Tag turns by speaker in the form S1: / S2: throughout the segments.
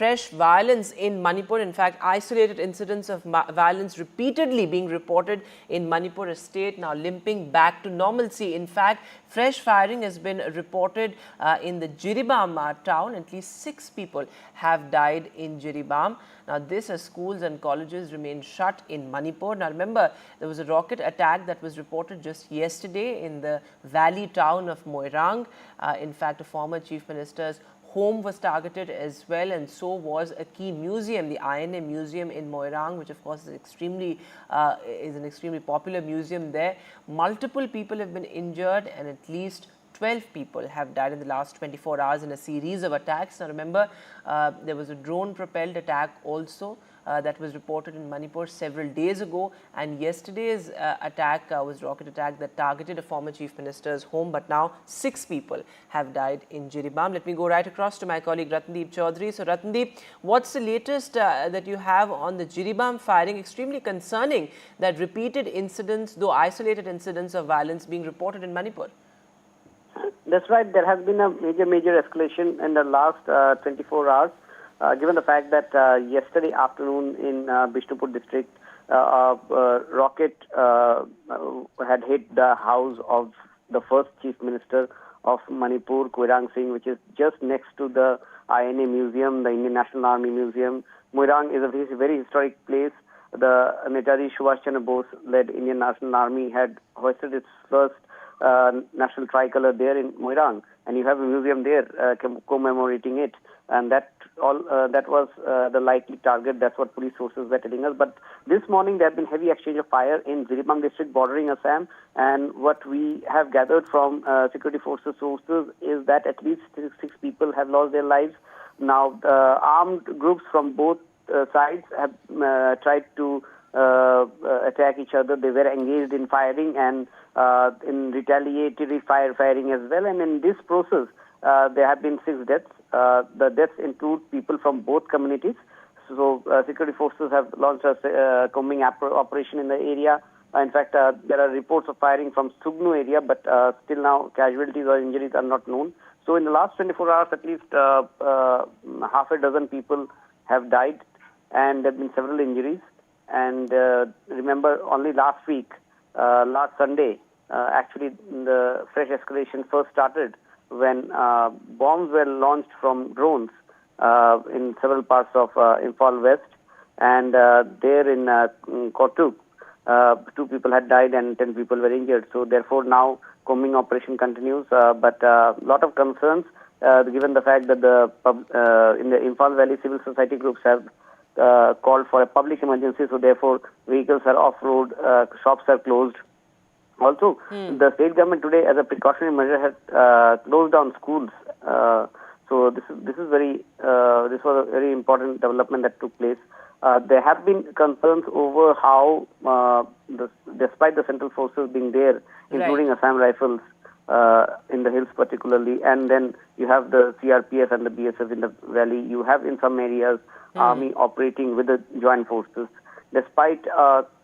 S1: fresh violence in Manipur. In fact, isolated incidents of violence repeatedly being reported in Manipur state, now limping back to normalcy. In fact, fresh firing has been reported in the Jiribam town. At least 6 people have died in Jiribam. Now, this as schools and colleges remain shut in Manipur. Now, remember, there was a rocket attack that was reported just yesterday in the valley town of Moirang. In fact, a former chief minister's home was targeted as well, and so was a key museum, the INA Museum in Moirang, which of course is an extremely popular museum there. Multiple people have been injured, and at least 12 people have died in the last 24 hours in a series of attacks. Now, remember, there was a drone-propelled attack also that was reported in Manipur several days ago, and yesterday's attack was rocket attack that targeted a former chief minister's home, but now 6 people have died in Jiribam. Let me go right across to my colleague Ratndeep Chaudhary. So Ratndeep, what's the latest that you have on the Jiribam firing? Extremely concerning that repeated incidents, though isolated incidents of violence being reported in Manipur.
S2: That's right. There has been a major escalation in the last 24 hours. Given the fact that yesterday afternoon in Bishnupur district, a rocket had hit the house of the first chief minister of Manipur, Koirang Singh, which is just next to the INA Museum, the Indian National Army Museum. Moirang is a very historic place. The Netaji Subhash Chandra Bose-led Indian National Army had hoisted its first national tricolour there in Moirang, and you have a museum there commemorating it. And that was the likely target. That's what police sources were telling us. But this morning there have been heavy exchange of fire in Jiribam district bordering Assam, and what we have gathered from security forces sources is that at least 6 people have lost their lives. Now, armed groups from both sides have tried to attack each other. They were engaged in firing and in retaliatory firing as well. And in this process, there have been 6 deaths. The deaths include people from both communities. So security forces have launched a combing operation in the area. In fact, there are reports of firing from Sugnu area, but still now casualties or injuries are not known. So in the last 24 hours, at least half a dozen people have died, and there have been several injuries. And remember, only last week, last Sunday, actually the fresh escalation first started when bombs were launched from drones in several parts of Imphal West, and there in Kotuk, 2 people had died and 10 people were injured. So therefore now combing operation continues, but a lot of concerns given the fact that in the Imphal Valley civil society groups have called for a public emergency, so therefore vehicles are off-road, shops are closed. Also, the state government today, as a precautionary measure, has closed down schools. So this was a very important development that took place. There have been concerns over how, despite the central forces being there, including Assam Rifles in the hills particularly, and then you have the CRPF and the BSF in the valley. You have in some areas army operating with the joint forces. Despite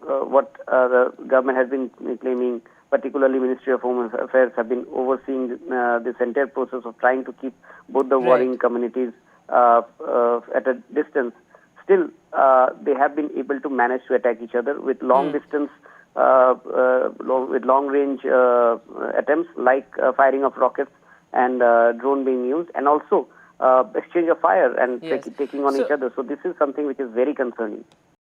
S2: what the government has been claiming, particularly Ministry of Home Affairs have been overseeing this entire process of trying to keep both the warring communities at a distance. Still, they have been able to manage to attack each other with long distance, with long range attempts like firing of rockets and drone being used, and also exchange of fire and taking on each other. So this is something which is very concerning.